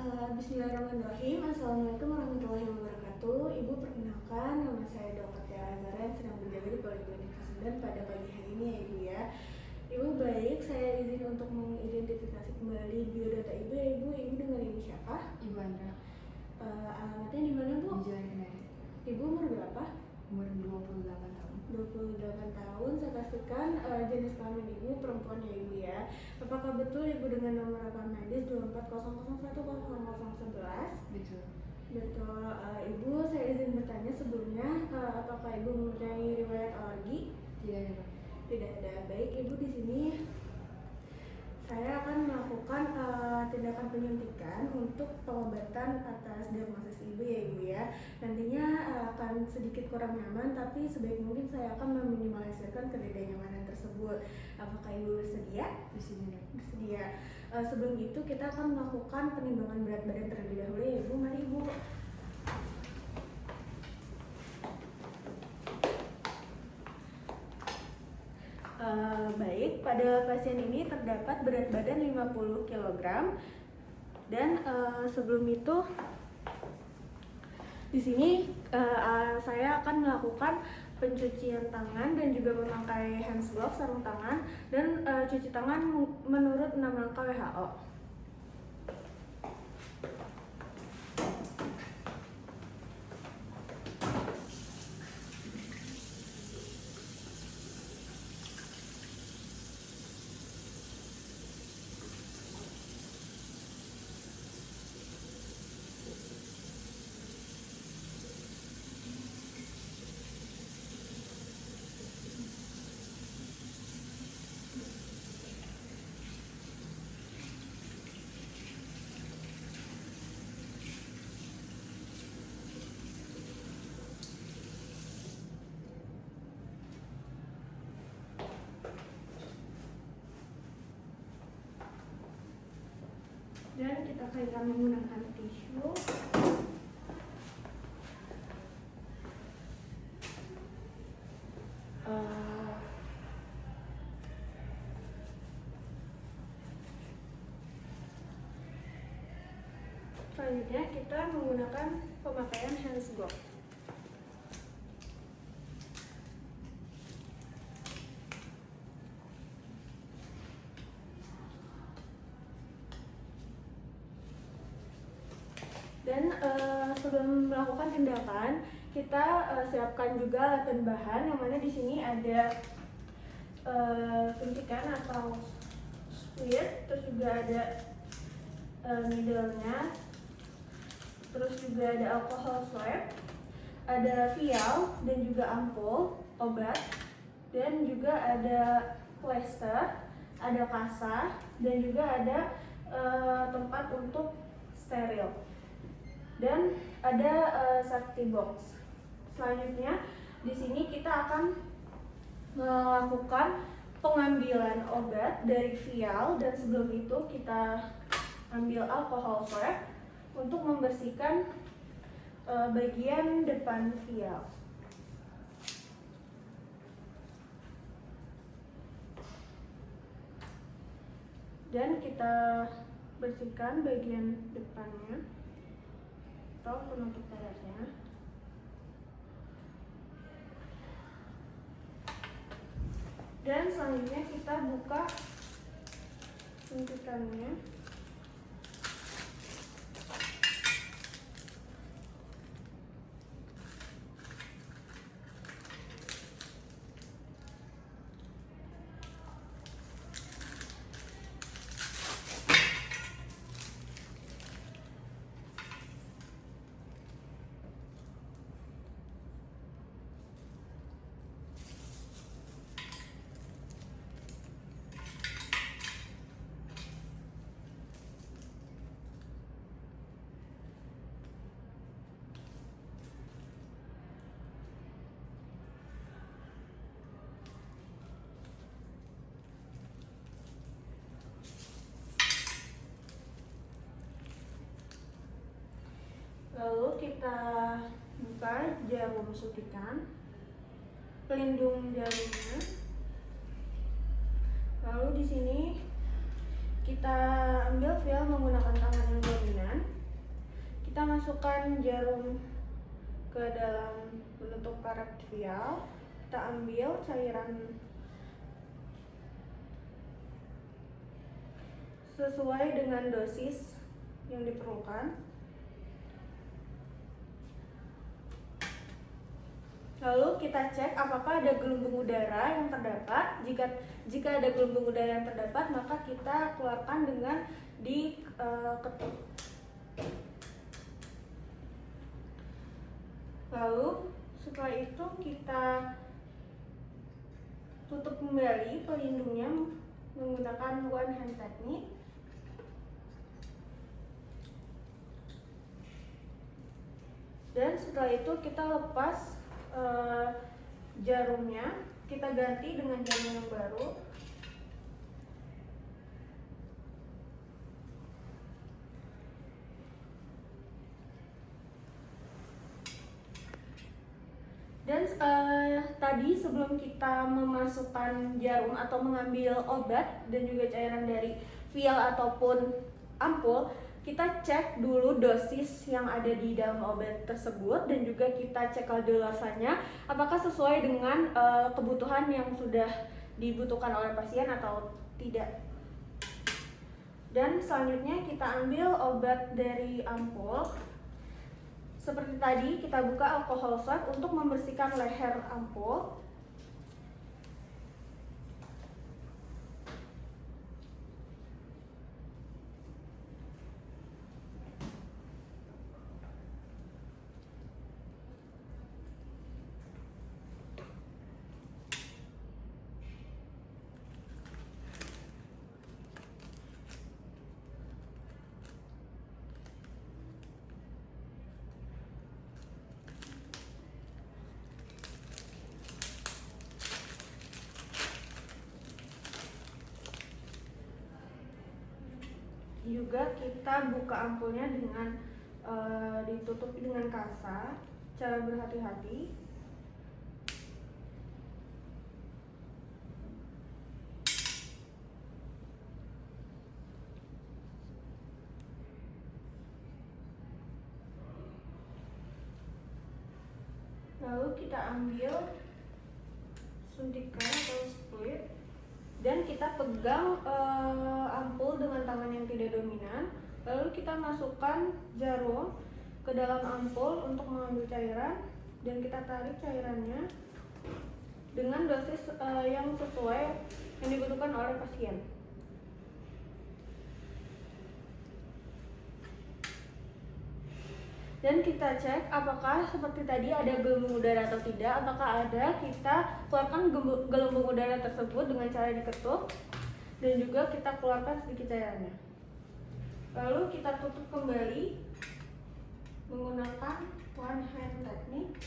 Bismillahirrahmanirrahim. Assalamualaikum warahmatullahi wabarakatuh. Ibu, perkenalkan, nama saya Dr. Tiara Azhara yang sedang berjaga di Poliklinik Pasundan pada pagi hari ini ya Ibu ya. Ibu baik, saya izin untuk mengidentifikasi kembali biodata Ibu ya Ibu. Ibu dengan Ibu siapa? Ibu Andra. Alamatnya di mana Bu? Di Jalan Kendari. Ibu umur berapa? Umur 28 tahun. 28 tahun. Saya pastikan jenis kelamin Ibu perempuan ya Ibu ya. Apakah betul Ibu dengan nomor rekam medis 2400100011? Betul. Betul. Ibu, saya izin bertanya sebelumnya, apakah Ibu mempunyai riwayat alergi? Tidak ada, Pak. Tidak ada. Baik Ibu, di sini saya akan melakukan tindakan penyuntikan untuk pengobatan atas diagnosis Ibu ya Ibu ya. Nantinya akan sedikit kurang nyaman, tapi sebaik mungkin saya akan meminimalisirkan ketidaknyamanan tersebut. Apakah Ibu bersedia? Bersedia. Bersedia. Sebelum itu kita akan melakukan penimbangan berat badan terlebih dahulu ya Ibu. Mari Ibu. Baik, pada pasien ini terdapat berat badan 50 kg dan sebelum itu di sini saya akan melakukan pencucian tangan dan juga memakai hand glove, sarung tangan, dan cuci tangan menurut 6 langkah WHO. Dan kita kaitkan menggunakan tisu. Selanjutnya kita menggunakan pemakaian hand glove. Dan sebelum melakukan tindakan, kita siapkan juga alat dan bahan, yang mana di sini ada suntikan atau squid, terus juga ada needle-nya, terus juga ada alcohol swab, ada vial dan juga ampul obat, dan juga ada plester, ada kasa, dan juga ada tempat untuk steril. Dan ada safety box. Selanjutnya di sini kita akan melakukan pengambilan obat dari vial, dan sebelum itu kita ambil alcohol swab untuk membersihkan bagian depan vial. Dan kita bersihkan bagian depannya atau penutup daratnya. Dan selanjutnya kita buka suntikannya. Lalu kita buka jarum suntikan, pelindung jarumnya. Lalu di sini kita ambil vial menggunakan tangan yang dominan. Kita masukkan jarum ke dalam bentuk karet vial. Kita ambil cairan sesuai dengan dosis yang diperlukan. Lalu kita cek apakah ada gelembung udara yang terdapat. Jika ada gelembung udara yang terdapat, maka kita keluarkan dengan diketuk. Lalu setelah itu kita tutup kembali pelindungnya menggunakan one hand technique. Dan setelah itu kita lepas jarumnya, kita ganti dengan jarum yang baru. Dan tadi sebelum kita memasukkan jarum atau mengambil obat dan juga cairan dari vial ataupun ampul, kita cek dulu dosis yang ada di dalam obat tersebut dan juga kita cek kadaluarsanya apakah sesuai dengan kebutuhan yang sudah dibutuhkan oleh pasien atau tidak. Dan selanjutnya kita ambil obat dari ampul. Seperti tadi, kita buka alkohol swab untuk membersihkan leher ampul. Juga kita buka ampulnya dengan ditutup dengan kasa, cara berhati-hati. Lalu kita ambil suntikan atau split dan kita pegang ampul dengan tangan yang tidak dominan. Lalu kita masukkan jarum ke dalam ampul untuk mengambil cairan dan kita tarik cairannya dengan dosis yang sesuai yang dibutuhkan oleh pasien. Dan kita cek apakah seperti tadi ada gelembung udara atau tidak. Apakah ada, kita keluarkan gelembung udara tersebut dengan cara diketuk dan juga kita keluarkan sedikit cairannya. Lalu kita tutup kembali menggunakan one hand technique.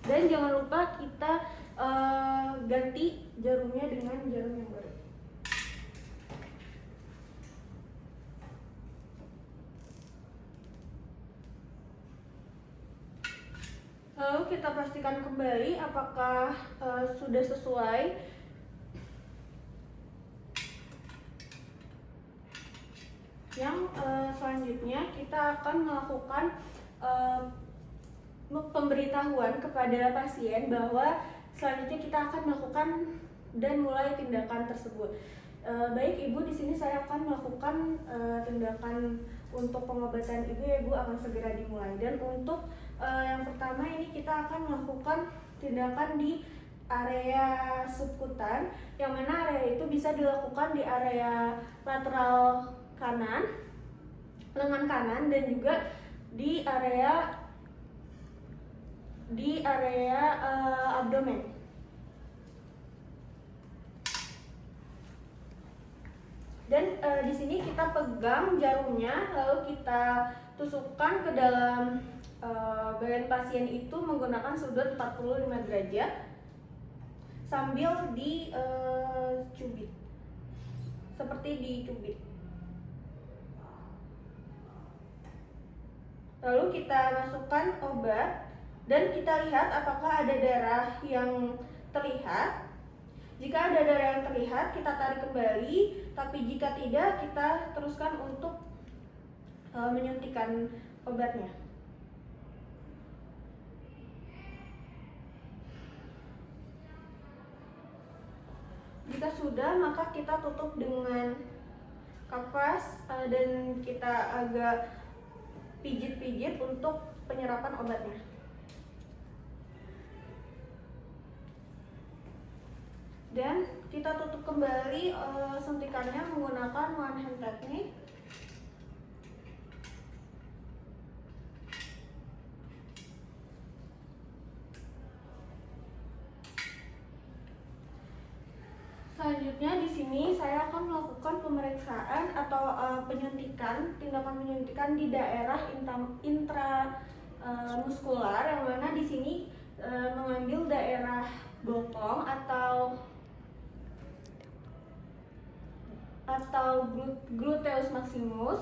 Dan jangan lupa kita ganti jarumnya dengan jarum yang baru. Lalu kita pastikan kembali apakah sudah sesuai. Yang selanjutnya kita akan melakukan pemberitahuan kepada pasien bahwa selanjutnya kita akan melakukan dan mulai tindakan tersebut. Baik Ibu, di sini saya akan melakukan tindakan untuk pengobatan Ibu ya Ibu akan segera dimulai. Dan untuk yang pertama ini kita akan melakukan tindakan di area subkutan, yang mana area itu bisa dilakukan di area lateral kanan, lengan kanan, dan juga di area abdomen. Dan di sini kita pegang jarumnya, lalu kita tusukkan ke dalam badan pasien itu menggunakan sudut 45 derajat sambil dicubit, seperti dicubit. Lalu kita masukkan obat dan kita lihat apakah ada darah yang terlihat. Jika ada darah yang terlihat, kita tarik kembali, tapi jika tidak, kita teruskan untuk menyuntikkan obatnya. Jika sudah, maka kita tutup dengan kapas dan kita agak pijit-pijit untuk penyerapan obatnya. Dan kita tutup kembali suntikannya menggunakan one hand technique. Selanjutnya di sini saya akan melakukan pemeriksaan atau tindakan penyuntikan di daerah intramuskular, yang mana di sini mengambil daerah bokong atau gluteus maximus.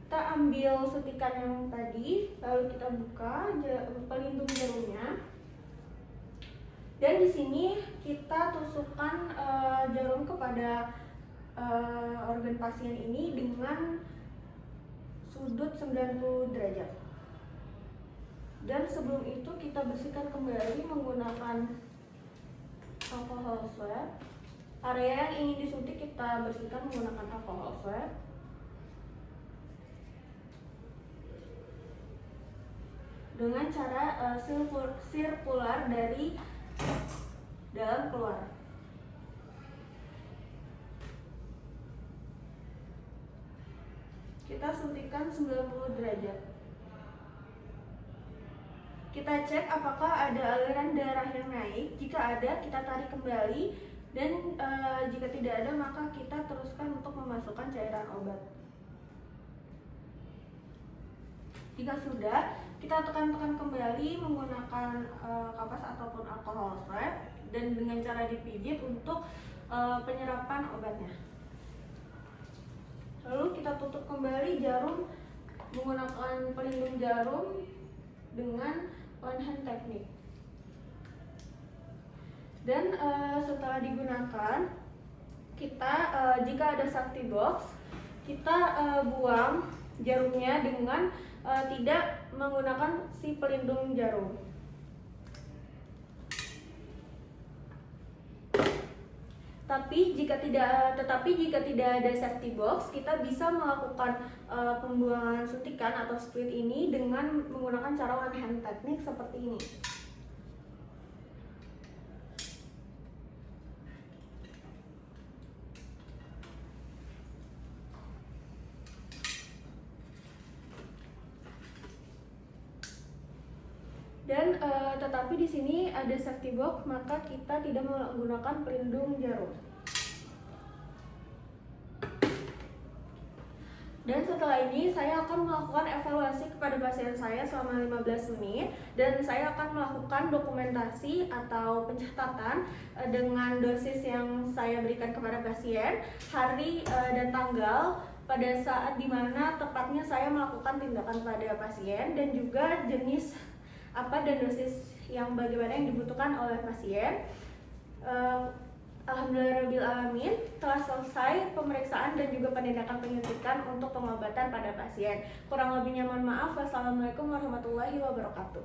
Kita ambil suntikan yang tadi, lalu kita buka pelindung jarumnya. Dan di sini kita tusukkan jarum kepada organ pasien ini dengan sudut 90 derajat. Dan sebelum itu kita bersihkan kembali menggunakan alcohol swab. Area yang ingin disuntik kita bersihkan menggunakan alcohol swab. Dengan cara sirkular dari dalam keluar. Kita suntikan 90 derajat. Kita cek apakah ada aliran darah yang naik. Jika ada, kita tarik kembali, dan jika tidak ada, maka kita teruskan untuk memasukkan cairan obat. Jika sudah, kita tekan-tekan kembali menggunakan kapas ataupun alcohol swab dan dengan cara dipijit untuk penyerapan obatnya. Lalu kita tutup kembali jarum menggunakan pelindung jarum dengan one hand technique. Dan setelah digunakan, kita jika ada safety box, kita buang jarumnya dengan tidak menggunakan si pelindung jarum. Tetapi jika tidak ada safety box, kita bisa melakukan pembuangan suntikan atau squeeze ini dengan menggunakan cara one hand technique seperti ini. Dan tetapi di sini ada safety box, maka kita tidak menggunakan pelindung jarum. Dan setelah ini saya akan melakukan evaluasi kepada pasien saya selama 15 menit, dan saya akan melakukan dokumentasi atau pencatatan dengan dosis yang saya berikan kepada pasien, hari dan tanggal pada saat dimana tepatnya saya melakukan tindakan pada pasien, dan juga jenis apa dan dosis yang bagaimana yang dibutuhkan oleh pasien. Alhamdulillahirrahmanirrahim, telah selesai pemeriksaan dan juga penindakan penyuntikan untuk pengobatan pada pasien. Kurang lebihnya mohon maaf. Wassalamualaikum warahmatullahi wabarakatuh.